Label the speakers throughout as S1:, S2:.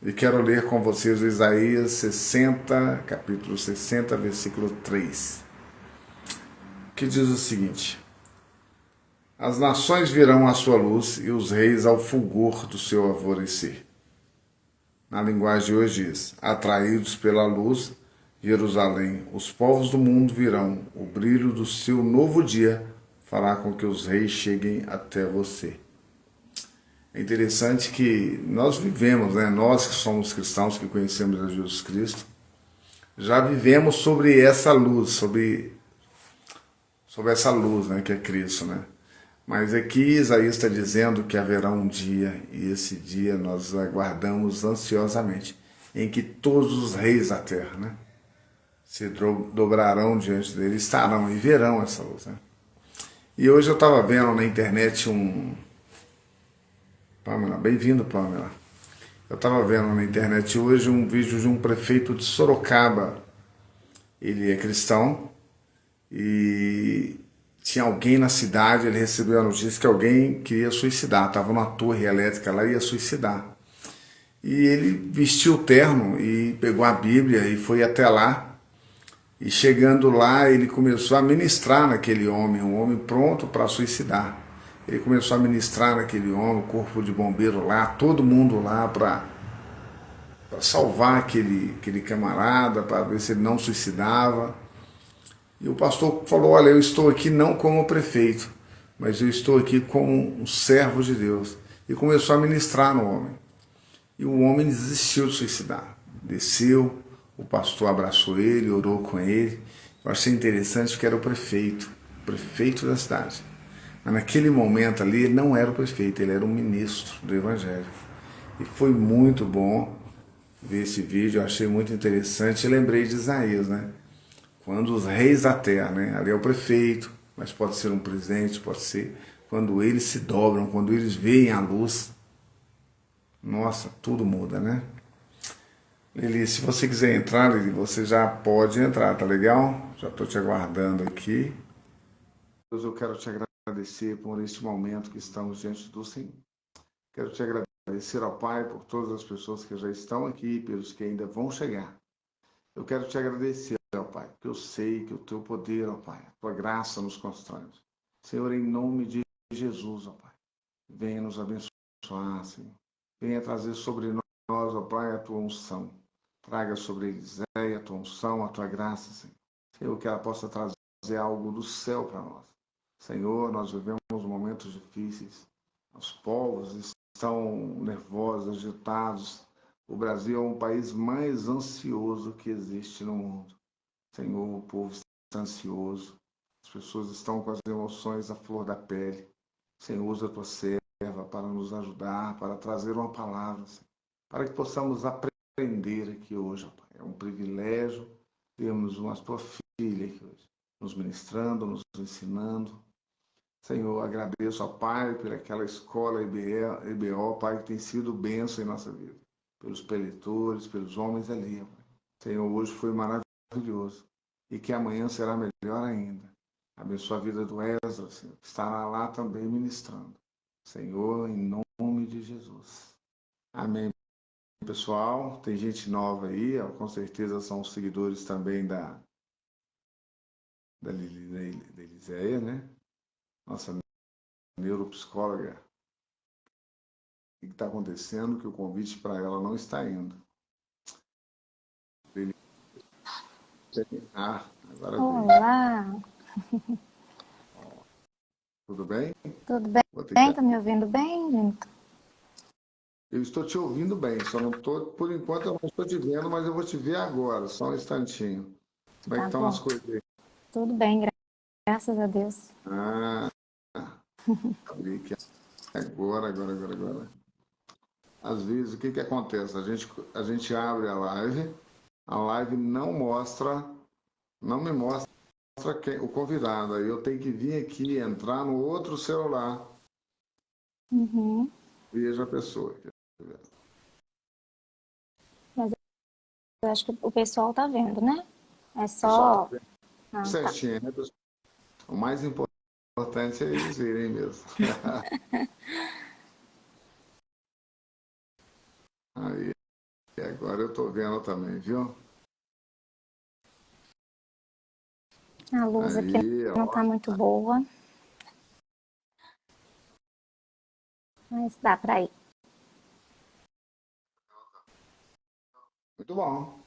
S1: E quero ler com vocês o Isaías 60, capítulo 60, versículo 3, que diz o seguinte: As nações virão à sua luz e os reis ao fulgor do seu alvorecer. Na linguagem de hoje diz: atraídos pela luz, Jerusalém, os povos do mundo virão, o brilho do seu novo dia fará com que os reis cheguem até você. É interessante que nós vivemos, né? Nós que somos cristãos, que conhecemos a Jesus Cristo, já vivemos sobre essa luz, sobre essa luz, né, que é Cristo, né? Mas aqui Isaías está dizendo que haverá um dia, e esse dia nós aguardamos ansiosamente, em que todos os reis da terra, né, se dobrarão diante dele, estarão e verão essa luz, né? E hoje eu estava vendo na internet Pamela, bem-vindo, Pamela. Eu estava vendo na internet hoje um vídeo de um prefeito de Sorocaba. Ele é cristão e tinha alguém na cidade, ele recebeu a notícia que alguém queria suicidar, estava numa torre elétrica lá e ia suicidar. E ele vestiu o terno e pegou a Bíblia e foi até lá. E chegando lá, ele começou a ministrar naquele homem, um homem pronto para suicidar. Ele começou a ministrar naquele homem, o corpo de bombeiro lá, todo mundo lá para salvar aquele camarada, para ver se ele não suicidava. E o pastor falou: olha, eu estou aqui não como prefeito, mas eu estou aqui como um servo de Deus. E começou a ministrar no homem. E o homem desistiu de suicidar. Desceu, o pastor abraçou ele, orou com ele. Eu achei interessante que era o prefeito da cidade. Mas naquele momento ali, ele não era o prefeito, ele era um ministro do Evangelho. E foi muito bom ver esse vídeo, eu achei muito interessante. E lembrei de Isaías, né? Quando os reis da terra, né? Ali é o prefeito, mas pode ser um presidente, pode ser. Quando eles se dobram, quando eles veem a luz, nossa, tudo muda, né? Lili, se você quiser entrar, Lili, você já pode entrar, tá legal? Já estou te aguardando aqui. Deus, eu quero te agradecer por este momento que estamos diante do Senhor. Quero te agradecer ao Pai por todas as pessoas que já estão aqui, pelos que ainda vão chegar. Eu quero te agradecer, ó Pai, porque eu sei que o teu poder, ó Pai, a tua graça nos constrange. Senhor, em nome de Jesus, ó Pai, venha nos abençoar, Senhor. Venha trazer sobre nós, ó Pai, a tua unção. Traga sobre Eliséia a tua unção, a tua graça, Senhor. Senhor, que ela possa trazer algo do céu para nós. Senhor, nós vivemos momentos difíceis. Os povos estão nervosos, agitados. O Brasil é um país mais ansioso que existe no mundo. Senhor, o povo está ansioso. As pessoas estão com as emoções à flor da pele. Senhor, usa a tua serva para nos ajudar, para trazer uma palavra, Senhor, para que possamos aprender aqui hoje, ó Pai. É um privilégio termos uma tua filha aqui hoje, nos ministrando, nos ensinando. Senhor, agradeço ao Pai por aquela escola EBO, Pai, que tem sido bênção em nossa vida. Pelos preletores, pelos homens ali, Pai. Senhor, hoje foi maravilhoso. E que amanhã será melhor ainda. Abençoa a vida do Ezra, Senhor, que estará lá também ministrando. Senhor, em nome de Jesus. Amém, pessoal. Tem gente nova aí, ó, com certeza são os seguidores também da Eliséia, né? Nossa neuropsicóloga. O que está acontecendo? Que o convite para ela não está indo. Ah, agora veio.
S2: Olá,
S1: Tudo bem?
S2: tudo bem?
S1: Vou ter que...
S2: Tá me ouvindo bem, gente?
S1: Eu estou te ouvindo bem, só não estou, por enquanto eu não estou te vendo, mas eu vou te ver agora, só um instantinho. Como é que
S2: Tá
S1: estão as
S2: bom,
S1: coisas aí?
S2: tudo bem, graças a Deus.
S1: Ah, vi que agora. Às vezes, o que que acontece? A gente abre a live não me mostra o convidado. Aí eu tenho que vir aqui, entrar no outro celular,
S2: Uhum.
S1: veja a pessoa.
S2: Mas eu acho que o pessoal tá vendo, né? É
S1: O pessoal está
S2: só.
S1: vendo
S2: Ah, tá.
S1: certinho, né, pessoal? O mais importante é eles verem mesmo. Aí, Agora eu tô vendo também, viu?
S2: A luz aqui
S1: Aí,
S2: não
S1: ó.
S2: tá muito boa, mas dá para ir.
S1: Muito bom.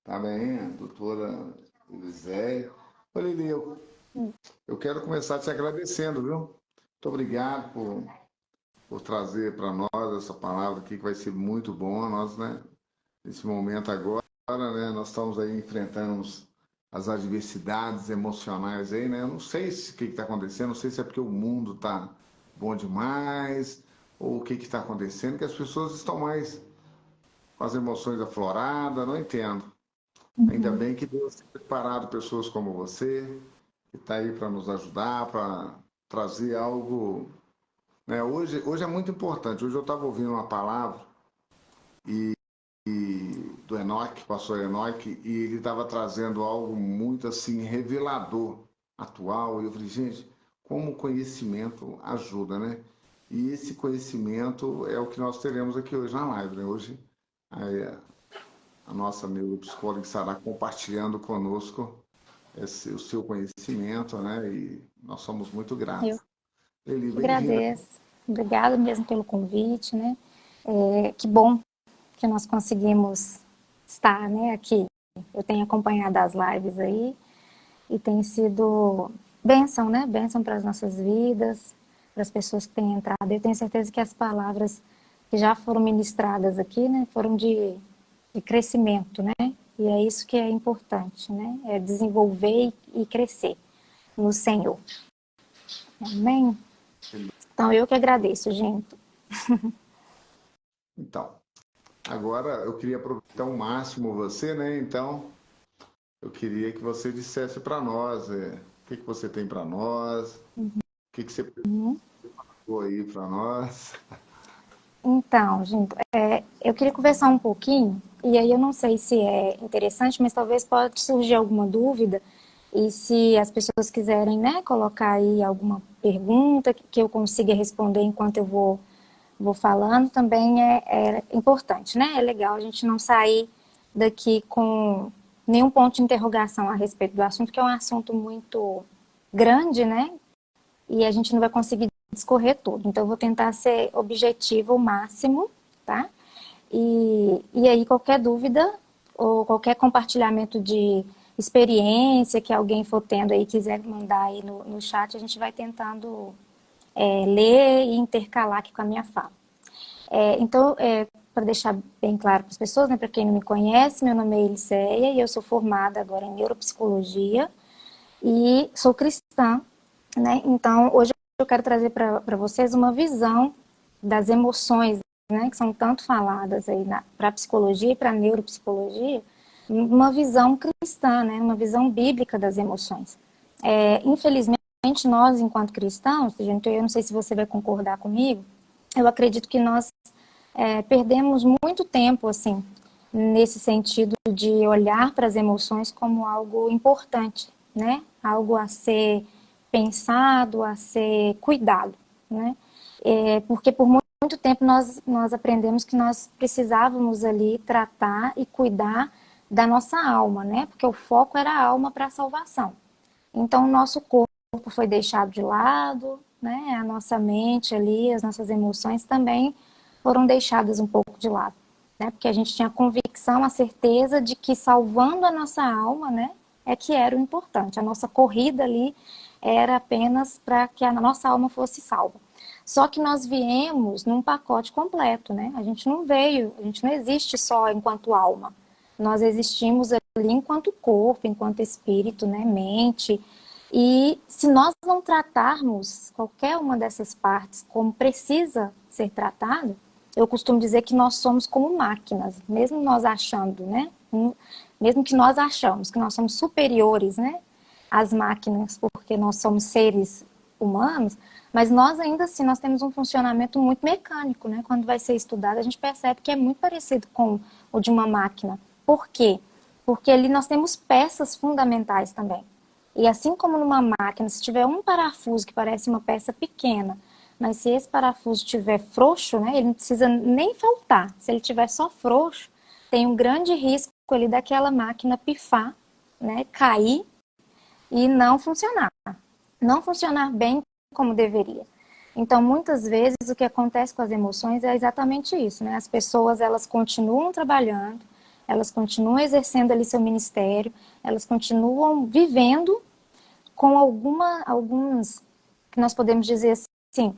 S1: Tá bem, a doutora Eliséia. Ô, Lili, eu quero começar te agradecendo, viu? Muito obrigado por trazer para nós essa palavra aqui, que vai ser muito bom. Nós, né, nesse momento agora, né, nós estamos aí enfrentando as adversidades emocionais aí, né? Eu não sei o que está acontecendo, não sei se é porque o mundo está bom demais, ou o que está acontecendo, que as pessoas estão mais com as emoções afloradas, não entendo. Ainda
S2: Uhum.
S1: bem que Deus tem preparado pessoas como você, que está aí para nos ajudar, para trazer algo. Né? Hoje é muito importante. Hoje eu estava ouvindo uma palavra do Enoque, pastor Enoque, e ele estava trazendo algo muito assim revelador, atual. E eu falei, gente, como o conhecimento ajuda, né? E esse conhecimento é o que nós teremos aqui hoje na live, né? Hoje a nossa neuropsicóloga estará compartilhando conosco o seu conhecimento, né? E nós somos muito
S2: Eu
S1: gratos. Eli,
S2: que
S1: bem-vinda.
S2: agradeço. Obrigada mesmo pelo convite, né? Que bom que nós conseguimos estar, né, aqui. Eu tenho acompanhado as lives aí e tem sido bênção, né? Bênção para as nossas vidas, para as pessoas que têm entrado. Eu tenho certeza que as palavras que já foram ministradas aqui, né, foram de crescimento, né? E é isso que é importante, né? É desenvolver e crescer no Senhor. Amém? Então eu que agradeço, gente.
S1: Então, agora eu queria aproveitar ao máximo você, né? Então, eu queria que você dissesse para nós o que você tem para nós, o que você pegou aí para nós.
S2: Então, gente, eu queria conversar um pouquinho, e aí eu não sei se é interessante, mas talvez pode surgir alguma dúvida, e se as pessoas quiserem, né, colocar aí alguma pergunta que eu consiga responder enquanto eu vou falando, também é importante, né? É legal a gente não sair daqui com nenhum ponto de interrogação a respeito do assunto, que é um assunto muito grande, né? E a gente não vai conseguir discorrer tudo. Então, eu vou tentar ser objetiva ao máximo, tá? E aí, qualquer dúvida ou qualquer compartilhamento de experiência que alguém for tendo aí, quiser mandar aí no chat, a gente vai tentando ler e intercalar aqui com a minha fala. Então, para deixar bem claro para as pessoas, né, para quem não me conhece, meu nome é Eliséia e eu sou formada agora em neuropsicologia e sou cristã, né? Então, hoje eu quero trazer para vocês uma visão das emoções, né, que são tanto faladas aí para a psicologia e para a neuropsicologia, uma visão cristã, né, uma visão bíblica das emoções. Infelizmente, nós, enquanto cristãos, gente, eu não sei se você vai concordar comigo, eu acredito que nós perdemos muito tempo, assim, nesse sentido de olhar para as emoções como algo importante, né? Algo a ser pensado, a ser cuidado, né? Porque por muito tempo nós aprendemos que nós precisávamos ali tratar e cuidar da nossa alma, né? Porque o foco era a alma para a salvação. Então, o nosso corpo foi deixado de lado, né? A nossa mente ali, as nossas emoções também foram deixadas um pouco de lado, né? Porque a gente tinha a convicção, a certeza de que salvando a nossa alma, né, é que era o importante. A nossa corrida ali era apenas para que a nossa alma fosse salva. Só que nós viemos num pacote completo, né? A gente não veio, a gente não existe só enquanto alma. Nós existimos ali enquanto corpo, enquanto espírito, né, mente. E se nós não tratarmos qualquer uma dessas partes como precisa ser tratada, eu costumo dizer que nós somos como máquinas, mesmo nós achando, né? Mesmo que nós achamos que nós somos superiores, né, às máquinas, porque nós somos seres humanos, mas nós ainda assim nós temos um funcionamento muito mecânico, né? Quando vai ser estudado, a gente percebe que é muito parecido com o de uma máquina. Por quê? Porque ali nós temos peças fundamentais também. E assim como numa máquina, se tiver um parafuso que parece uma peça pequena, mas se esse parafuso estiver frouxo, né, ele não precisa nem faltar. Se ele estiver só frouxo, tem um grande risco ali daquela máquina pifar, né, cair e não funcionar. Não funcionar bem como deveria. Então, muitas vezes, o que acontece com as emoções é exatamente isso, né? As pessoas, elas continuam trabalhando, elas continuam exercendo ali seu ministério, elas continuam vivendo com alguns, que nós podemos dizer assim,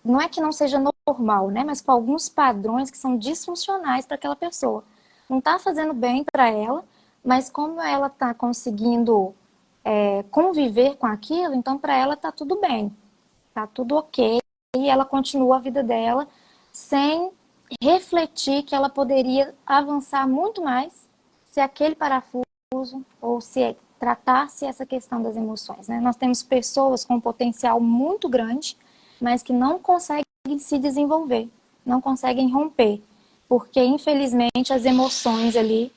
S2: não é que não seja normal, né? Mas com alguns padrões que são disfuncionais para aquela pessoa. Não está fazendo bem para ela, mas como ela está conseguindo conviver com aquilo, então para ela está tudo bem, está tudo ok, e ela continua a vida dela sem refletir que ela poderia avançar muito mais se aquele parafuso ou se tratasse essa questão das emoções, né? Nós temos pessoas com um potencial muito grande, mas que não conseguem se desenvolver, não conseguem romper, porque infelizmente as emoções ali,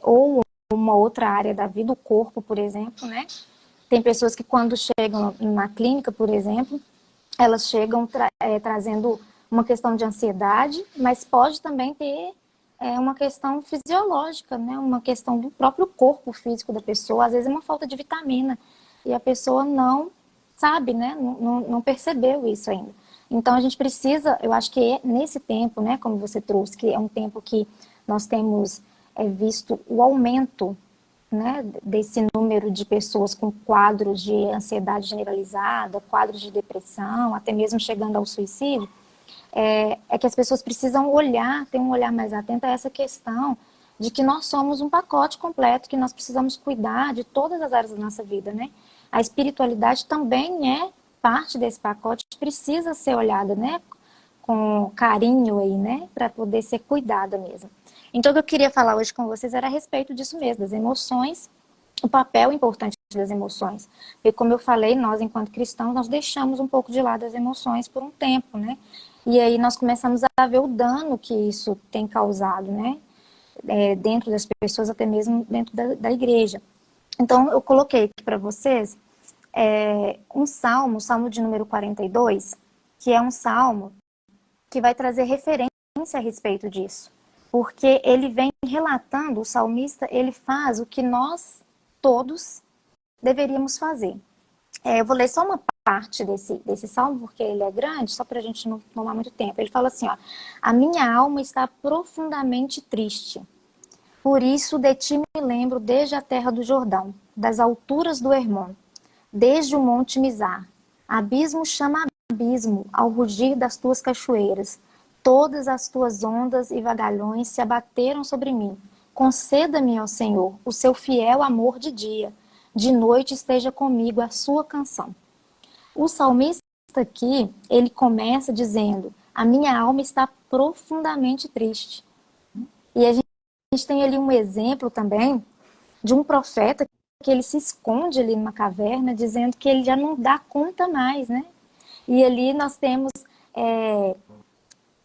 S2: ou uma outra área da vida, o corpo, por exemplo, né? Tem pessoas que quando chegam na clínica, por exemplo, elas chegam trazendo uma questão de ansiedade, mas pode também ter uma questão fisiológica, né? Uma questão do próprio corpo físico da pessoa, às vezes é uma falta de vitamina, e a pessoa não sabe, né? Não percebeu isso ainda. Então a gente precisa, eu acho que nesse tempo, né, como você trouxe, que é um tempo que nós temos visto o aumento, né, desse número de pessoas com quadros de ansiedade generalizada, quadros de depressão, até mesmo chegando ao suicídio, que as pessoas precisam olhar, ter um olhar mais atento a essa questão de que nós somos um pacote completo, que nós precisamos cuidar de todas as áreas da nossa vida, né? A espiritualidade também é parte desse pacote, precisa ser olhada, né, com carinho aí, né, para poder ser cuidada mesmo. Então, o que eu queria falar hoje com vocês era a respeito disso mesmo, das emoções, o papel importante das emoções. Porque, como eu falei, nós, enquanto cristãos, nós deixamos um pouco de lado as emoções por um tempo, né? E aí nós começamos a ver o dano que isso tem causado, né? Dentro das pessoas, até mesmo dentro da igreja. Então, eu coloquei aqui para vocês um salmo, o salmo de número 42, que é um salmo que vai trazer referência a respeito disso. Porque ele vem relatando, o salmista, ele faz o que nós todos deveríamos fazer. Eu vou ler só uma parte desse salmo, porque ele é grande, só para a gente não tomar muito tempo. Ele fala assim, ó: a minha alma está profundamente triste. Por isso de ti me lembro desde a terra do Jordão, das alturas do Hermon, desde o monte Mizar. Abismo chama abismo ao rugir das tuas cachoeiras. Todas as tuas ondas e vagalhões se abateram sobre mim. Conceda-me, ó Senhor, o seu fiel amor de dia. De noite esteja comigo a sua canção. O salmista aqui, ele começa dizendo: a minha alma está profundamente triste. E a gente tem ali um exemplo também de um profeta que ele se esconde ali numa caverna, dizendo que ele já não dá conta mais, né? E ali nós temos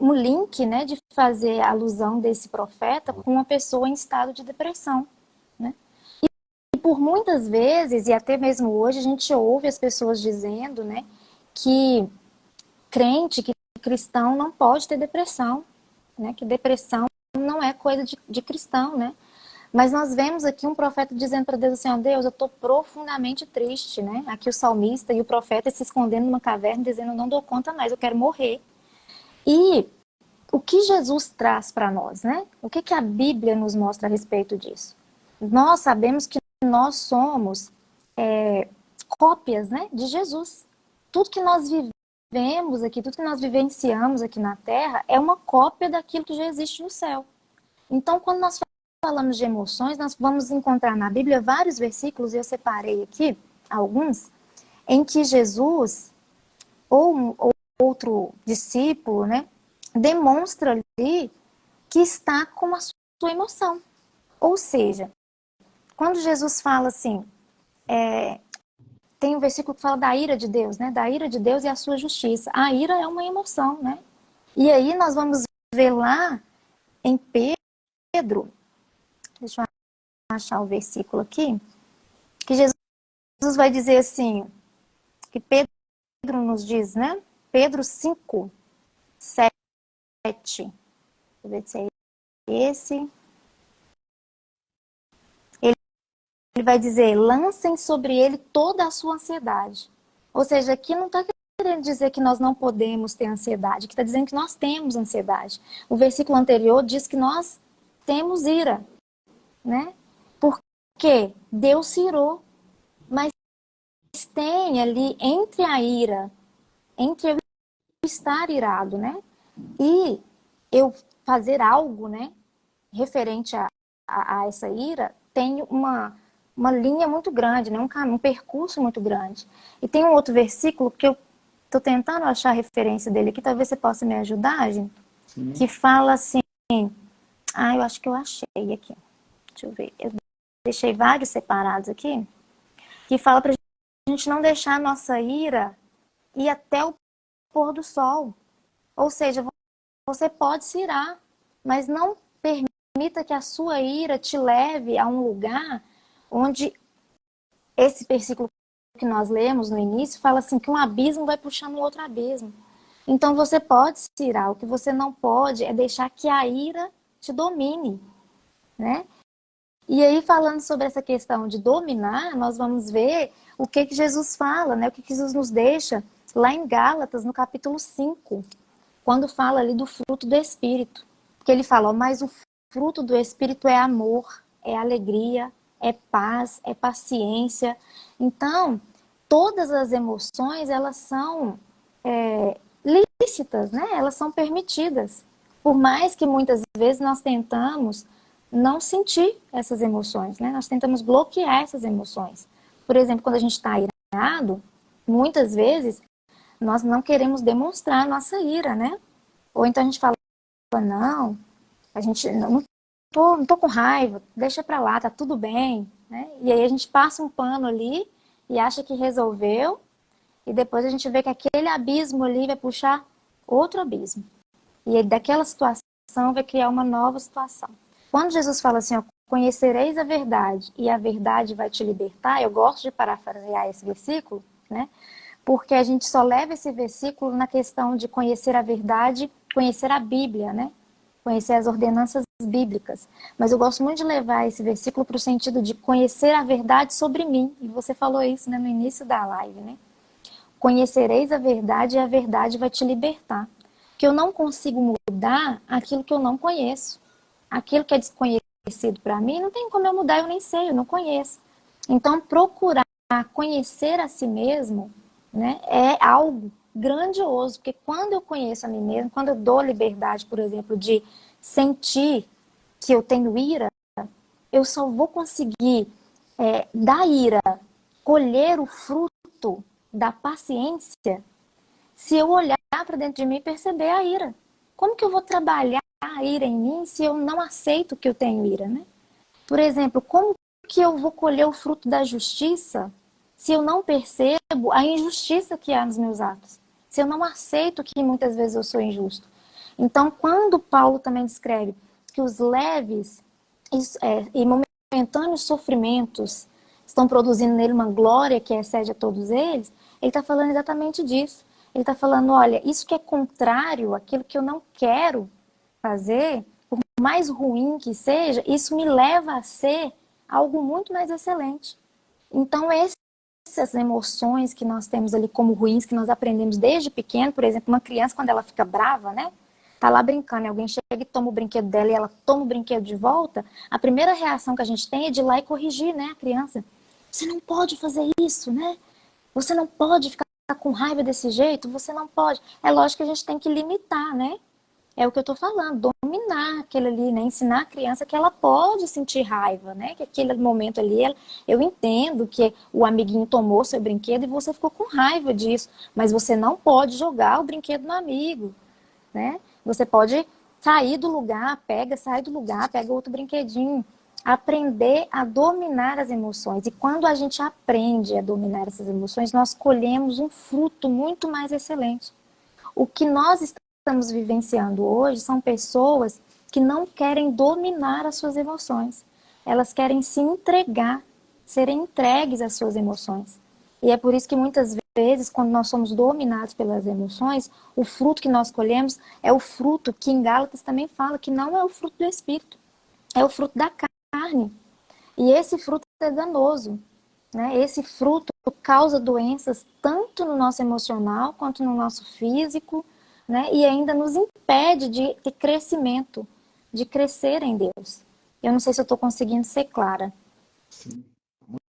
S2: um link, né, de fazer alusão desse profeta com uma pessoa em estado de depressão, né? E por muitas vezes, e até mesmo hoje, a gente ouve as pessoas dizendo, né, que crente, que cristão não pode ter depressão, né, que depressão não é coisa de cristão, né? Mas nós vemos aqui um profeta dizendo para Deus assim, ó, Deus, eu estou profundamente triste, né? Aqui o salmista e o profeta se escondendo numa caverna, dizendo, não dou conta mais, eu quero morrer. E o que Jesus traz para nós, né? O que a Bíblia nos mostra a respeito disso? Nós sabemos que nós somos cópias, né, de Jesus. Tudo que nós vivemos aqui, tudo que nós vivenciamos aqui na Terra é uma cópia daquilo que já existe no céu. Então, quando nós falamos de emoções, nós vamos encontrar na Bíblia vários versículos, e eu separei aqui alguns, em que Jesus, ou outro discípulo, né, demonstra ali que está com a sua emoção. Ou seja, quando Jesus fala assim, tem um versículo que fala da ira de Deus, né, da ira de Deus e a sua justiça. A ira é uma emoção, né? E aí nós vamos ver lá em Pedro, deixa eu achar o versículo aqui, que Jesus vai dizer assim, que Pedro nos diz, né? Pedro 5, 7. Deixa eu ver se é esse. Ele vai dizer, lancem sobre ele toda a sua ansiedade. Ou seja, aqui não está querendo dizer que nós não podemos ter ansiedade, que está dizendo que nós temos ansiedade. O versículo anterior diz que nós temos ira, né? Porque Deus se irou, mas tem ali entre a ira, entre eu estar irado, né? E eu fazer algo, né? Referente a essa ira, tem uma linha muito grande, né? Um percurso muito grande. E tem um outro versículo que eu estou tentando achar a referência dele aqui, talvez você possa me ajudar, gente, que fala assim, eu acho que eu achei aqui, deixa eu ver, eu deixei vários separados aqui, que fala pra gente não deixar a nossa ira ir até o pôr do sol. Ou seja, você pode se irar, mas não permita que a sua ira te leve a um lugar onde esse versículo que nós lemos no início fala assim que um abismo vai puxando um outro abismo. Então você pode se irar, o que você não pode é deixar que a ira te domine, né? E aí, falando sobre essa questão de dominar, nós vamos ver o que Jesus fala, né? O que Jesus nos deixa lá em Gálatas, no capítulo 5, quando fala ali do fruto do Espírito. Porque ele fala, mas o fruto do Espírito é amor, é alegria, é paz, é paciência. Então, todas as emoções, elas são lícitas, né? Elas são permitidas. Por mais que muitas vezes nós tentamos não sentir essas emoções, né? Nós tentamos bloquear essas emoções. Por exemplo, quando a gente está irado, muitas vezes nós não queremos demonstrar a nossa ira, né? Ou então a gente fala, não, a gente não tô com raiva, deixa pra lá, tá tudo bem, né? E aí a gente passa um pano ali e acha que resolveu, e depois a gente vê que aquele abismo ali vai puxar outro abismo. E aí, daquela situação vai criar uma nova situação. Quando Jesus fala assim, ó, conhecereis a verdade e a verdade vai te libertar, eu gosto de parafrasear esse versículo, né? Porque a gente só leva esse versículo na questão de conhecer a verdade, conhecer a Bíblia, né? Conhecer as ordenanças bíblicas. Mas eu gosto muito de levar esse versículo para o sentido de conhecer a verdade sobre mim. E você falou isso, né, no início da live, né? Conhecereis a verdade e a verdade vai te libertar. Que eu não consigo mudar aquilo que eu não conheço. Aquilo que é desconhecido para mim, não tem como eu mudar, eu nem sei, eu não conheço. Então, procurar conhecer a si mesmo, né, é algo grandioso, porque quando eu conheço a mim mesmo, quando eu dou liberdade, por exemplo, de sentir que eu tenho ira, eu só vou conseguir da ira colher o fruto da paciência se eu olhar para dentro de mim e perceber a ira. Como que eu vou trabalhar a ira em mim se eu não aceito que eu tenho ira, né? Por exemplo, como que eu vou colher o fruto da justiça se eu não percebo a injustiça que há nos meus atos? Se eu não aceito que muitas vezes eu sou injusto. Então, quando Paulo também descreve que os leves e momentâneos sofrimentos estão produzindo nele uma glória que excede a todos eles, ele está falando exatamente disso. Ele está falando, olha, isso que é contrário àquilo que eu não quero fazer, por mais ruim que seja, isso me leva a ser algo muito mais excelente. Então, essas emoções que nós temos ali como ruins, que nós aprendemos desde pequeno, por exemplo, uma criança quando ela fica brava, né? Tá lá brincando, e alguém chega e toma o brinquedo dela e ela toma o brinquedo de volta, a primeira reação que a gente tem é de ir lá e corrigir, né, a criança. Você não pode fazer isso, né? Você não pode ficar com raiva desse jeito, você não pode. É lógico que a gente tem que limitar, né? É o que eu tô falando, dominar aquele ali, né? Ensinar a criança que ela pode sentir raiva, né? Que aquele momento ali, eu entendo que o amiguinho tomou seu brinquedo e você ficou com raiva disso, mas você não pode jogar o brinquedo no amigo, né? Você pode sair do lugar, sai do lugar, pega outro brinquedinho. Aprender a dominar as emoções. E quando a gente aprende a dominar essas emoções, nós colhemos um fruto muito mais excelente. O que nós estamos vivenciando hoje são pessoas que não querem dominar as suas emoções. Elas querem se entregar, serem entregues às suas emoções. E é por isso que muitas vezes, quando nós somos dominados pelas emoções, o fruto que nós colhemos é o fruto que em Gálatas também fala que não é o fruto do Espírito, é o fruto da carne. E esse fruto é danoso, né? Esse fruto causa doenças tanto no nosso emocional quanto no nosso físico, né? E ainda nos impede de ter crescimento, de crescer em Deus. Eu não sei se eu estou conseguindo ser clara,
S1: Sim,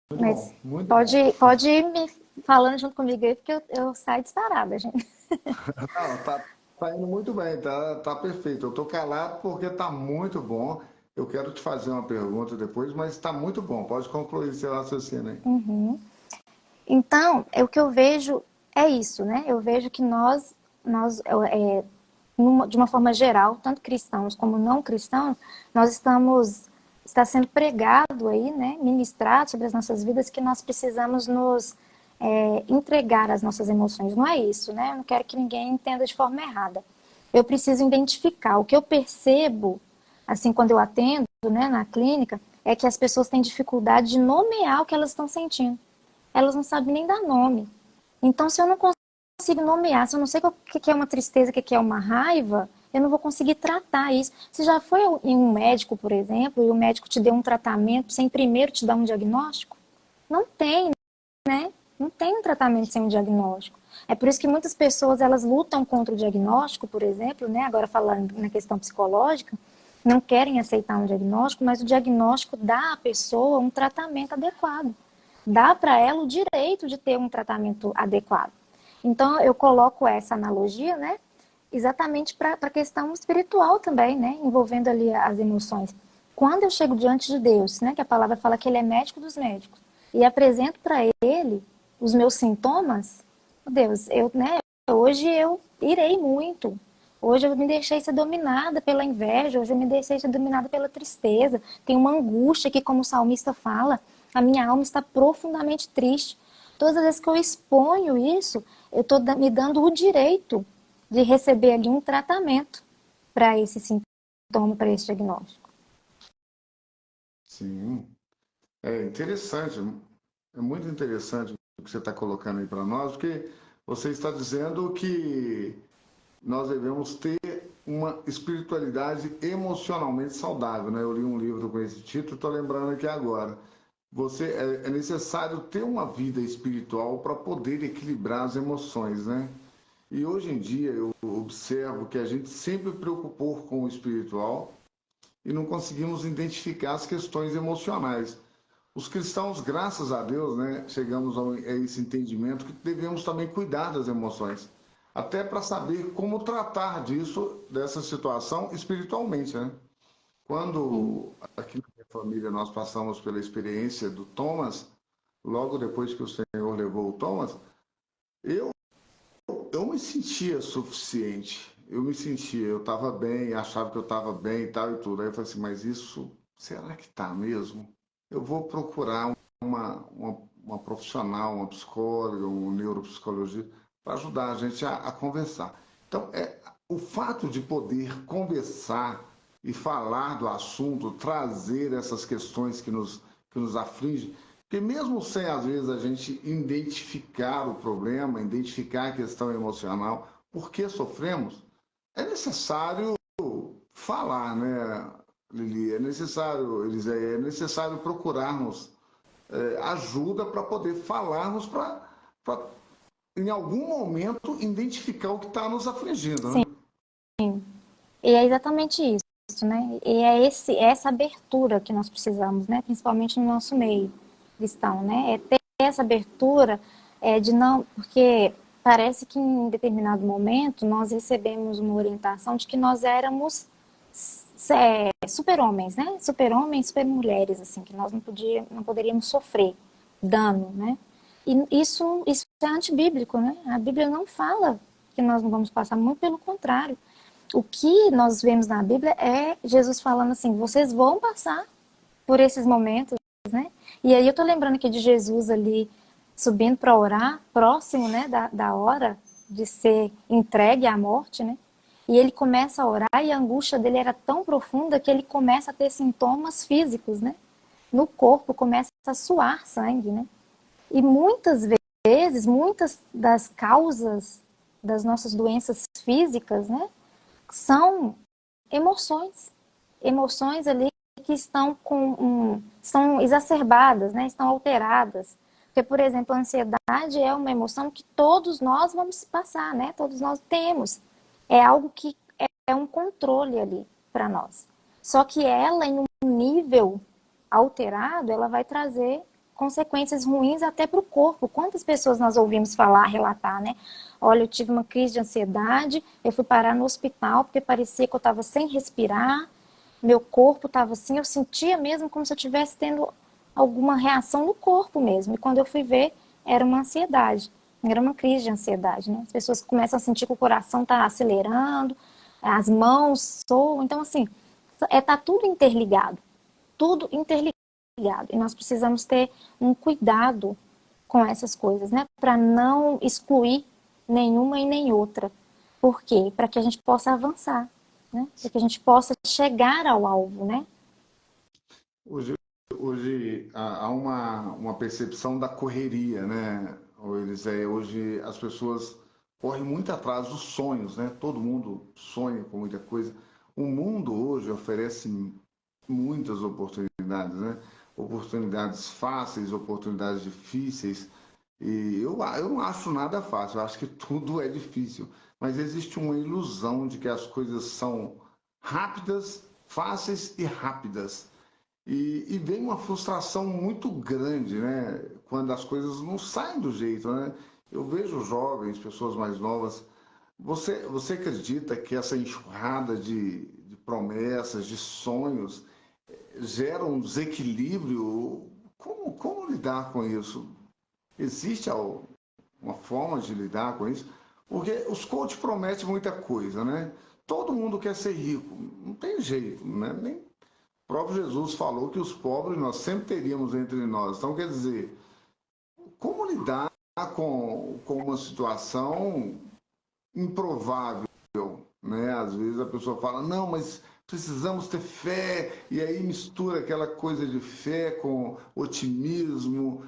S1: muito
S2: mas
S1: bom, muito bom.
S2: pode ir me falando junto comigo aí, porque eu saio disparada, gente.
S1: Não, tá indo muito bem, tá perfeito. Eu tô calado porque tá muito bom. Eu quero te fazer uma pergunta depois, mas tá muito bom. Pode concluir seu raciocínio aí.
S2: Então, o que eu vejo é isso, né? Eu vejo que de uma forma geral, tanto cristãos como não cristãos, nós está sendo pregado aí, né? Ministrado sobre as nossas vidas que nós precisamos nos entregar as nossas emoções. Não é isso, né? Eu não quero que ninguém entenda de forma errada. Eu preciso identificar. O que eu percebo, assim, quando eu atendo, né, na clínica, é que as pessoas têm dificuldade de nomear o que elas estão sentindo. Elas não sabem nem dar nome. Então, se eu não consigo nomear, se eu não sei o que é uma tristeza, o que é uma raiva, eu não vou conseguir tratar isso. Você já foi em um médico, por exemplo, e o médico te deu um tratamento sem primeiro te dar um diagnóstico? Não tem, né? Não tem um tratamento sem um diagnóstico. É por isso que muitas pessoas elas lutam contra o diagnóstico, por exemplo, né? Agora falando na questão psicológica, não querem aceitar um diagnóstico, mas o diagnóstico dá à pessoa um tratamento adequado. Dá para ela o direito de ter um tratamento adequado. Então eu coloco essa analogia, né? Exatamente para a questão espiritual também, né? Envolvendo ali as emoções. Quando eu chego diante de Deus, né? Que a palavra fala que Ele é médico dos médicos, e apresento para Ele os meus sintomas, Deus, hoje eu irei muito. Hoje eu me deixei ser dominada pela inveja, hoje eu me deixei ser dominada pela tristeza. Tem uma angústia que, como o salmista fala, a minha alma está profundamente triste. Todas as vezes que eu exponho isso, eu estou me dando o direito de receber ali um tratamento para esse sintoma, para esse diagnóstico.
S1: Sim, é interessante, é muito interessante o que você está colocando aí para nós, porque você está dizendo que nós devemos ter uma espiritualidade emocionalmente saudável, né? Eu li um livro com esse título, estou lembrando aqui agora. É necessário ter uma vida espiritual para poder equilibrar as emoções, né? E hoje em dia eu observo que a gente sempre preocupou com o espiritual e não conseguimos identificar as questões emocionais. Os cristãos, graças a Deus, né, chegamos a esse entendimento que devemos também cuidar das emoções, até para saber como tratar disso, dessa situação espiritualmente, né?
S2: Sim,
S1: Quando aqui na minha família nós passamos pela experiência do Thomas, logo depois que o Senhor levou o Thomas, eu, eu me sentia suficiente. Eu me sentia, eu estava bem, achava que eu estava bem e tal e tudo. Aí eu falei assim, mas isso, será que está mesmo? Eu vou procurar uma profissional, uma psicóloga, um neuropsicologia, para ajudar a gente a conversar. Então, o fato de poder conversar e falar do assunto, trazer essas questões que nos afligem, porque mesmo sem, às vezes, a gente identificar o problema, identificar a questão emocional, por que sofremos, é necessário falar, né, Lili? É necessário procurarmos ajuda para poder falarmos, para, em algum momento, identificar o que está nos afligindo,
S2: sim.
S1: né?
S2: E é exatamente isso, né? E é essa abertura que nós precisamos, né? Principalmente no nosso meio cristão, né? É ter essa abertura de não... Porque parece que em determinado momento nós recebemos uma orientação de que nós éramos super-homens, né? Super-homens, super-mulheres, assim, que nós não poderíamos sofrer dano, né? E isso é antibíblico, né? A Bíblia não fala que nós não vamos passar, muito pelo contrário. O que nós vemos na Bíblia é Jesus falando assim, vocês vão passar por esses momentos, né? E aí eu tô lembrando aqui de Jesus ali subindo para orar, próximo, né, da hora de ser entregue à morte, né? E ele começa a orar e a angústia dele era tão profunda que ele começa a ter sintomas físicos, né? No corpo começa a suar sangue, né? E muitas vezes, muitas das causas das nossas doenças físicas, né, são emoções. Emoções ali que estão estão exacerbadas, né, estão alteradas. Porque, por exemplo, a ansiedade é uma emoção que todos nós vamos passar, né? Todos nós temos. É algo que é um controle ali para nós. Só que ela, em um nível alterado, ela vai trazer consequências ruins até para o corpo. Quantas pessoas nós ouvimos falar, relatar, né? Olha, eu tive uma crise de ansiedade, eu fui parar no hospital porque parecia que eu estava sem respirar, meu corpo estava assim, eu sentia mesmo como se eu estivesse tendo alguma reação no corpo mesmo. E quando eu fui ver, era uma ansiedade, era uma crise de ansiedade, né? As pessoas começam a sentir que o coração está acelerando, as mãos soam. Então, assim, tá tudo interligado. Tudo interligado. E nós precisamos ter um cuidado com essas coisas, né? Para não excluir nenhuma e nem outra. Por quê? Para que a gente possa avançar, né? Para que a gente possa chegar ao alvo, né?
S1: Hoje, hoje há uma percepção da correria, né? Hoje as pessoas correm muito atrás dos sonhos, né? Todo mundo sonha com muita coisa. O mundo hoje oferece muitas oportunidades, né? Oportunidades fáceis, oportunidades difíceis. E eu não acho nada fácil, eu acho que tudo é difícil. Mas existe uma ilusão de que as coisas são rápidas, fáceis e rápidas. E vem uma frustração muito grande, né? Quando as coisas não saem do jeito, né? Eu vejo jovens, pessoas mais novas. Você acredita que essa enxurrada de promessas, de sonhos, gera um desequilíbrio? Como lidar com isso? Existe uma forma de lidar com isso? Porque os coaches prometem muita coisa, né? Todo mundo quer ser rico, não tem jeito, né? Nem o próprio Jesus falou que os pobres nós sempre teríamos entre nós. Então, quer dizer, como lidar com uma situação improvável, né? Às vezes a pessoa fala, não, mas precisamos ter fé, e aí mistura aquela coisa de fé com otimismo,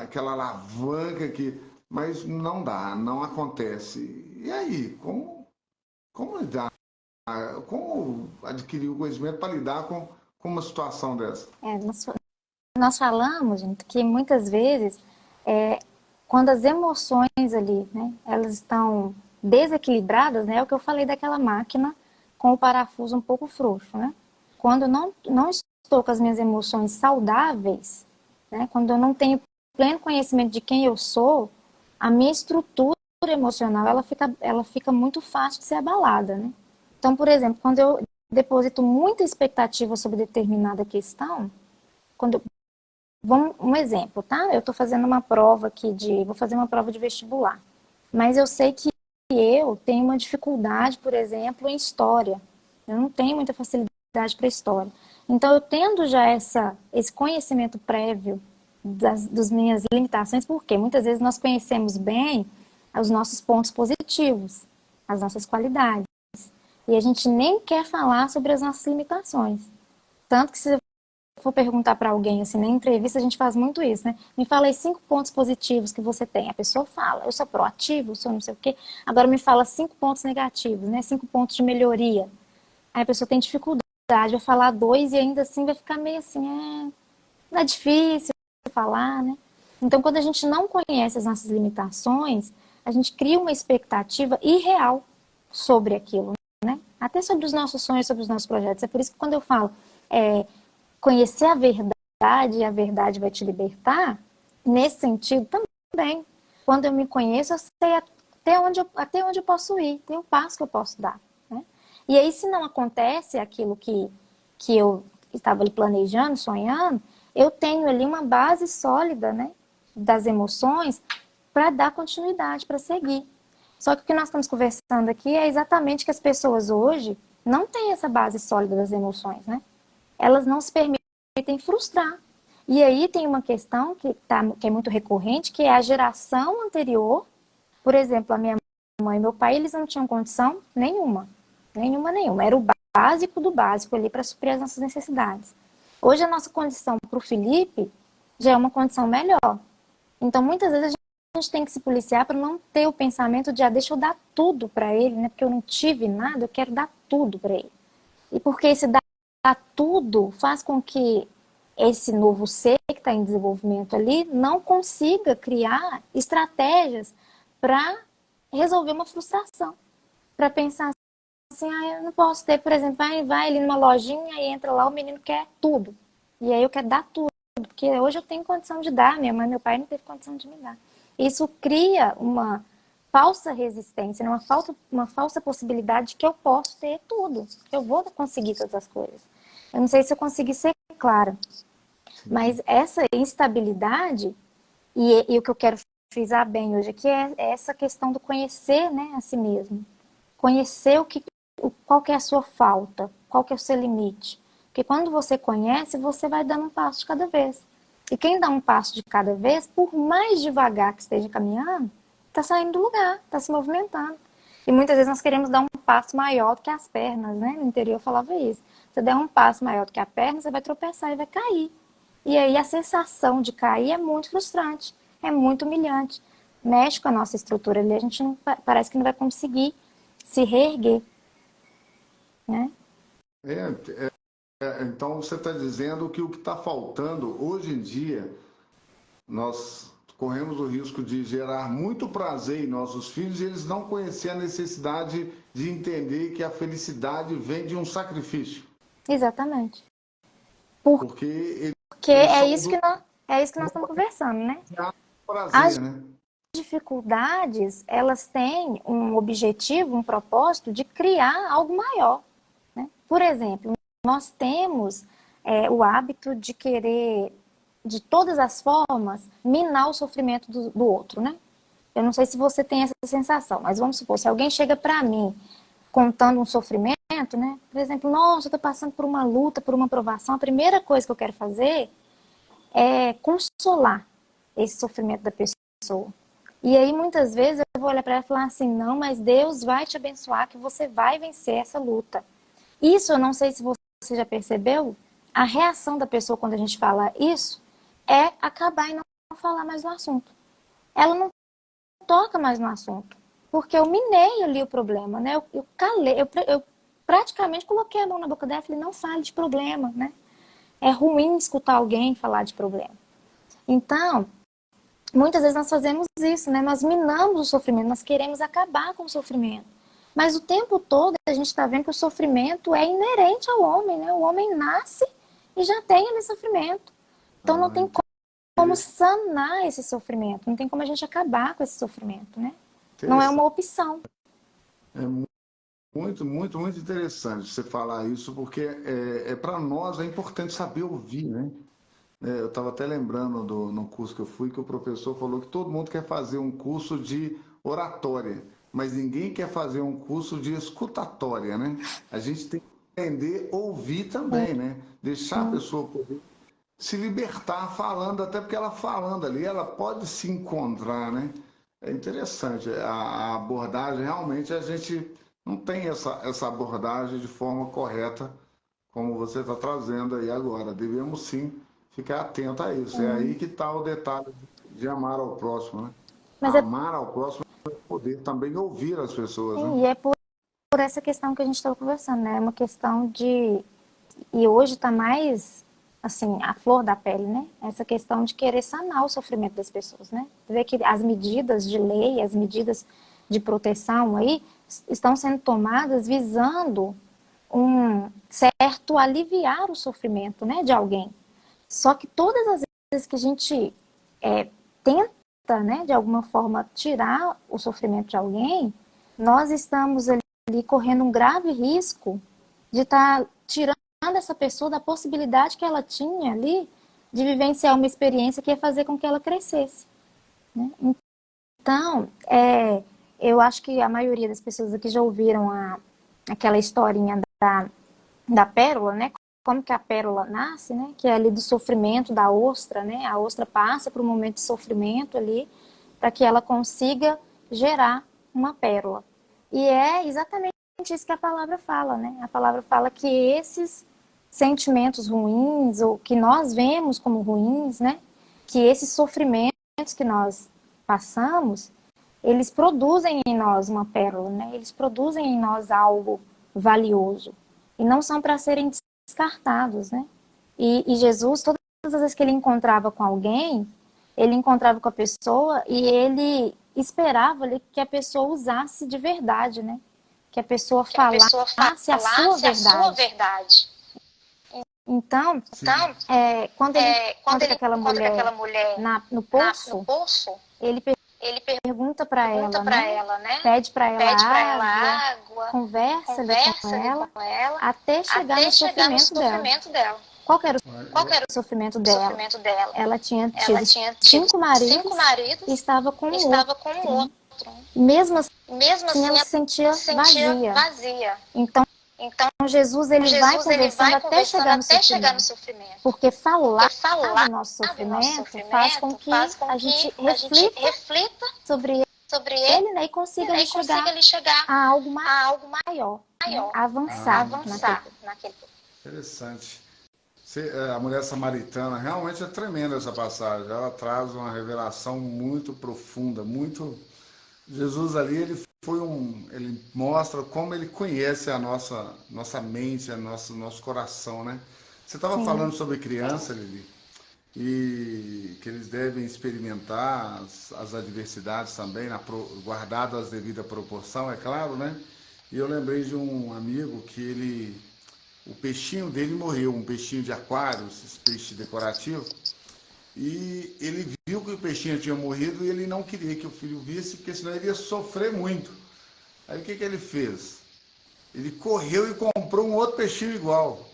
S1: aquela alavanca que. Mas não dá, não acontece. E aí, como lidar? Como adquirir o conhecimento para lidar com uma situação dessa?
S2: Nós falamos, gente, que muitas vezes, é, quando as emoções ali, né, elas estão desequilibradas, né, é o que eu falei daquela máquina com o parafuso um pouco frouxo, né? Quando eu não estou com as minhas emoções saudáveis, né, quando eu não tenho pleno conhecimento de quem eu sou, a minha estrutura emocional, ela fica muito fácil de ser abalada, né? Então, por exemplo, quando eu deposito muita expectativa sobre determinada questão, quando um exemplo, tá? Eu estou fazendo uma prova aqui vou fazer uma prova de vestibular, mas eu sei que eu tenho uma dificuldade, por exemplo, em história. Eu não tenho muita facilidade para história. Então, eu tendo já esse conhecimento prévio das minhas limitações, porque muitas vezes nós conhecemos bem os nossos pontos positivos, as nossas qualidades, e a gente nem quer falar sobre as nossas limitações. Tanto que se for perguntar para alguém, assim, na entrevista a gente faz muito isso, né? Me fala aí 5 pontos positivos que você tem. A pessoa fala, eu sou proativo, eu sou não sei o quê. Agora me fala 5 pontos negativos, né? 5 pontos de melhoria. Aí a pessoa tem dificuldade, vai falar 2 e ainda assim vai ficar meio assim, não é difícil falar, né? Então, quando a gente não conhece as nossas limitações, a gente cria uma expectativa irreal sobre aquilo, né? Até sobre os nossos sonhos, sobre os nossos projetos. É por isso que quando eu falo, conhecer a verdade e a verdade vai te libertar, nesse sentido também. Quando eu me conheço, eu sei até onde eu posso ir, tem um passo que eu posso dar, né? E aí, se não acontece aquilo que eu estava ali planejando, sonhando, eu tenho ali uma base sólida, né, das emoções para dar continuidade, para seguir. Só que o que nós estamos conversando aqui é exatamente que as pessoas hoje não têm essa base sólida das emoções, né? Elas não se permitem frustrar. E aí tem uma questão que é muito recorrente, que é a geração anterior. Por exemplo, a minha mãe e meu pai, eles não tinham condição nenhuma. Nenhuma. Era o básico do básico ali para suprir as nossas necessidades. Hoje a nossa condição para o Felipe já é uma condição melhor. Então, muitas vezes a gente tem que se policiar para não ter o pensamento de, deixa eu dar tudo para ele, né? Porque eu não tive nada, eu quero dar tudo para ele. E porque esse dar tudo faz com que esse novo ser que está em desenvolvimento ali não consiga criar estratégias para resolver uma frustração. Para pensar assim, eu não posso ter, por exemplo, vai ali numa lojinha e entra lá, o menino quer tudo. E aí eu quero dar tudo, porque hoje eu tenho condição de dar, minha mãe e meu pai não teve condição de me dar. Isso cria uma falsa resistência, uma falsa possibilidade de que eu posso ter tudo, que eu vou conseguir todas as coisas. Eu não sei se eu consegui ser clara, mas essa instabilidade, e o que eu quero frisar bem hoje aqui é essa questão do conhecer, né, a si mesmo. Conhecer qual que é a sua falta, qual que é o seu limite. Porque quando você conhece, você vai dando um passo de cada vez. E quem dá um passo de cada vez, por mais devagar que esteja caminhando, está saindo do lugar, está se movimentando. E muitas vezes nós queremos dar um passo maior do que as pernas, né? No interior eu falava isso. Você der um passo maior do que a perna, você vai tropeçar e vai cair. E aí a sensação de cair é muito frustrante, é muito humilhante. Mexe com a nossa estrutura ali, a gente não, parece que não vai conseguir se reerguer, né?
S1: Então você está dizendo que o que está faltando hoje em dia, nós corremos o risco de gerar muito prazer em nossos filhos e eles não conhecer a necessidade de entender que a felicidade vem de um sacrifício.
S2: Exatamente.
S1: Porque
S2: Porque
S1: eles
S2: é
S1: são
S2: isso que nós estamos conversando, né?
S1: prazer,
S2: As
S1: né?
S2: dificuldades, elas têm um objetivo, um propósito de criar algo maior, né? Por exemplo, nós temos o hábito de querer, de todas as formas, minar o sofrimento do outro, né? Eu não sei se você tem essa sensação, mas vamos supor, se alguém chega para mim contando um sofrimento, né? Por exemplo, nossa, eu tô passando por uma luta, por uma provação, a primeira coisa que eu quero fazer é consolar esse sofrimento da pessoa. E aí, muitas vezes, eu vou olhar para ela e falar assim, não, mas Deus vai te abençoar, que você vai vencer essa luta. Isso, eu não sei se você já percebeu, a reação da pessoa quando a gente fala isso é acabar e não falar mais no assunto. Ela não toca mais no assunto, porque eu minei ali o problema, né? Eu calei, eu praticamente coloquei a mão na boca dela e falei, não fale de problema, né? É ruim escutar alguém falar de problema. Então, muitas vezes nós fazemos isso, né? Nós minamos o sofrimento, nós queremos acabar com o sofrimento. Mas o tempo todo a gente está vendo que o sofrimento é inerente ao homem, né? O homem nasce e já tem esse sofrimento. Então não tem como sanar esse sofrimento, não tem como a gente acabar com esse sofrimento, né? Não é uma opção.
S1: É muito, muito, muito interessante você falar isso, porque para nós é importante saber ouvir, né? Eu estava até lembrando no curso que eu fui, que o professor falou que todo mundo quer fazer um curso de oratória, mas ninguém quer fazer um curso de escutatória, né? A gente tem que aprender a ouvir também, né? Deixar a pessoa poder se libertar falando, até porque ela falando ali, ela pode se encontrar, né? É interessante, a abordagem, realmente a gente não tem essa abordagem de forma correta, como você está trazendo aí agora. Devemos sim ficar atento a isso. É aí que está o detalhe de amar ao próximo, né?
S2: Mas é,
S1: Amar ao próximo é poder também ouvir as pessoas, né?
S2: e é por essa questão que a gente estava conversando, né? É uma questão de... E hoje está mais, assim, a flor da pele, né? Essa questão de querer sanar o sofrimento das pessoas, né? Você vê que as medidas de lei, as medidas de proteção aí, estão sendo tomadas visando um certo aliviar o sofrimento, né, de alguém. Só que todas as vezes que a gente tenta, né, de alguma forma, tirar o sofrimento de alguém, nós estamos ali correndo um grave risco de estar tirando essa pessoa da possibilidade que ela tinha ali de vivenciar uma experiência que ia fazer com que ela crescesse, né? Então, eu acho que a maioria das pessoas aqui já ouviram aquela historinha da pérola, né? Como que a pérola nasce, né? Que é ali do sofrimento da ostra, né? A ostra passa por um momento de sofrimento ali para que ela consiga gerar uma pérola. E é exatamente isso que a palavra fala, né? A palavra fala que esses sentimentos ruins, ou que nós vemos como ruins, né? Que esse sofrimento que nós passamos, eles produzem em nós uma pérola, né? Eles produzem em nós algo valioso. E não são para serem descartados, né? E Jesus, todas as vezes que ele encontrava com alguém, ele encontrava com a pessoa e ele esperava ali que a pessoa usasse de verdade, né? Que a pessoa falasse a sua verdade. Então, quando ele encontra com aquela mulher no poço, ele pergunta para ela, né? Pede para ela água, conversa ali com ela, até chegar no sofrimento dela. Qual que era o sofrimento dela? Ela tinha tido 5 maridos e estava com o outro. Mesmo assim, ela se sentia vazia. Então, Jesus ele vai conversando até chegar no sofrimento. Porque falar do nosso sofrimento faz com que a gente reflita sobre ele, né, e consiga chegar a algo maior, né, avançar naquele.
S1: Interessante. A mulher samaritana, realmente é tremenda essa passagem. Ela traz uma revelação muito profunda, muito... Jesus ali, ele mostra como ele conhece a nossa mente, nosso coração, né? Você estava falando sobre criança, Lili, e que eles devem experimentar as adversidades também, guardado as devidas proporção, é claro, né? E eu lembrei de um amigo que o peixinho dele morreu, um peixinho de aquário, esse peixe decorativo, e ele viu que o peixinho tinha morrido e ele não queria que o filho visse, porque senão ele ia sofrer muito. Aí o que ele fez? Ele correu e comprou um outro peixinho igual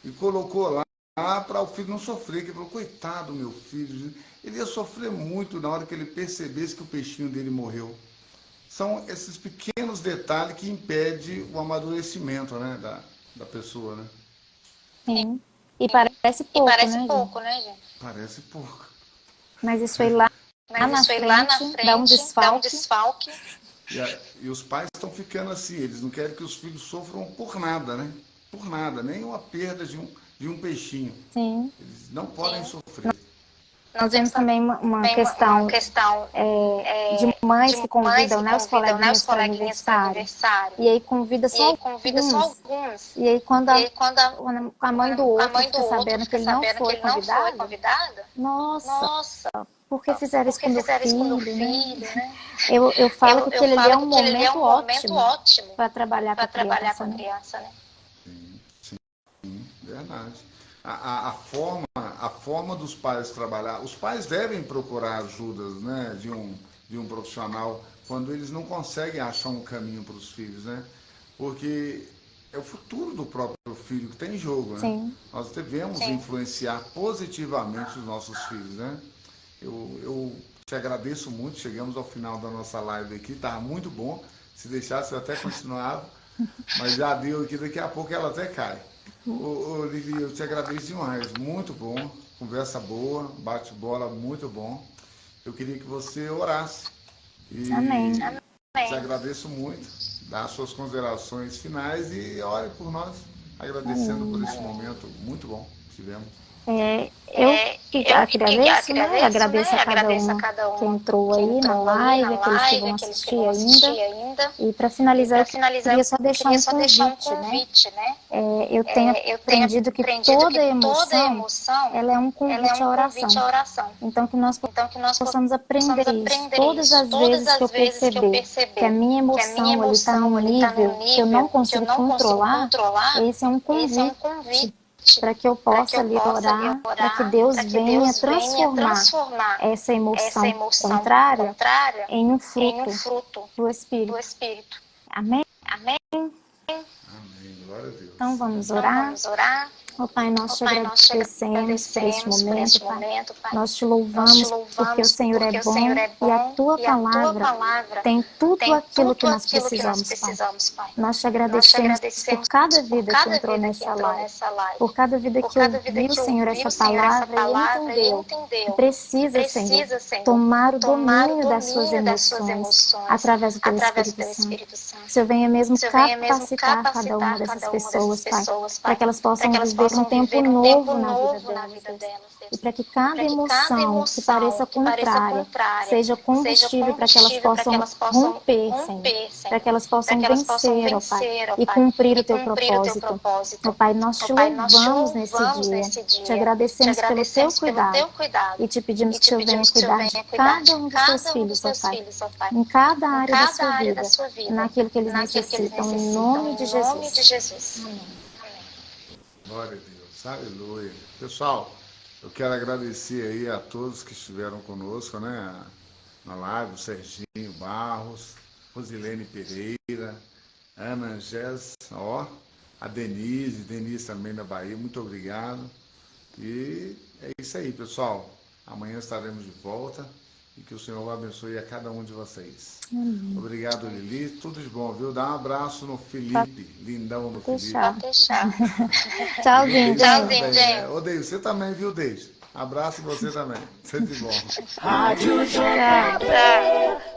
S1: e colocou lá para o filho não sofrer, que ele falou, coitado meu filho, ele ia sofrer muito na hora que ele percebesse que o peixinho dele morreu. São esses pequenos detalhes que impedem o amadurecimento, né, da pessoa, né?
S2: Sim. E parece pouco, né, gente?
S1: Parece pouco.
S2: Mas isso foi lá na frente, dá um desfalque.
S1: E os pais estão ficando assim, eles não querem que os filhos sofram por nada, né? Por nada, nem uma perda de um peixinho.
S2: Sim.
S1: Eles não podem sofrer.
S2: Nós vemos também uma questão de mães que convidam, né, os coleguinhas para aniversário. E aí convida só alguns. E aí quando a mãe do outro fica sabendo que ele não foi convidado, nossa, por que fizeram isso com meu filho, né? Eu falo que aquele ali é um momento ótimo para trabalhar com a criança, né?
S1: Sim, verdade. A forma dos pais trabalhar, os pais devem procurar ajudas, né, de um profissional quando eles não conseguem achar um caminho para os filhos, né? Porque é o futuro do próprio filho que tem em jogo, né?
S2: Sim.
S1: Nós devemos influenciar positivamente os nossos filhos, né? Eu te agradeço muito, chegamos ao final da nossa live aqui, estava muito bom. Se deixasse eu até continuava, mas já deu aqui, daqui a pouco ela até cai. Ô, Lili, eu te agradeço demais, muito bom, conversa boa, bate-bola muito bom. Eu queria que você orasse.
S2: Amém.
S1: Te agradeço muito, dá suas considerações finais e ore por nós, agradecendo por esse momento muito bom que tivemos.
S2: Eu que agradeço, né? Agradeço a cada um que entrou aí na live, aqueles que vão assistir ainda. E para finalizar, eu queria só deixar um convite, né? Eu tenho aprendido que toda emoção, ela é um convite à oração. Então, que nós possamos aprender isso. Todas as vezes que eu perceber que a minha emoção ali está num nível que eu não consigo controlar, esse é um convite para que eu possa ali orar, para que Deus venha transformar essa emoção contrária em um fruto do Espírito. Amém?
S1: Amém, glória a Deus.
S2: Então vamos orar. Ó Pai, nós te agradecemos por este momento, Pai. Nós te louvamos porque o Senhor é bom e a Tua palavra tem tudo aquilo que nós precisamos, Pai. Nós te agradecemos por cada vida que entrou nessa live, por cada vida que ouviu, Senhor, essa palavra e entendeu que precisa, Senhor, tomar o domínio das suas emoções através do Teu Espírito Santo. Que o Senhor venha mesmo capacitar cada uma dessas pessoas, Pai, para que elas possam viver um tempo novo na vida delas. e para que cada emoção que pareça contrária seja combustível para que elas possam romper, Senhor, para que elas possam vencer, ó Pai, e cumprir o Teu propósito. Ó Pai, nós te louvamos nesse dia, te agradecemos pelo Teu cuidado e te pedimos que o Senhor venha cuidar de cada um dos Teus filhos, ó Pai, em cada área da sua vida, naquilo que eles necessitam, em nome de Jesus. Amém.
S1: Glória a Deus, aleluia. Pessoal, eu quero agradecer aí a todos que estiveram conosco, né, na live, o Serginho Barros, Rosilene Pereira, Ana Angés, ó, a Denise também da Bahia, muito obrigado. E é isso aí, pessoal. Amanhã estaremos de volta e que o Senhor abençoe a cada um de vocês.
S2: Amém.
S1: Obrigado, Lili. Tudo de bom, viu? Dá um abraço no Felipe, lindão no Felipe.
S2: Tchauzinho, gente.
S1: Ô, Deise, você também, viu, Deise? Abraço você também. Tudo de bom.
S3: Rádio JB,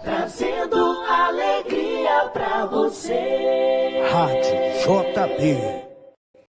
S3: trazendo alegria pra você. Rádio JB.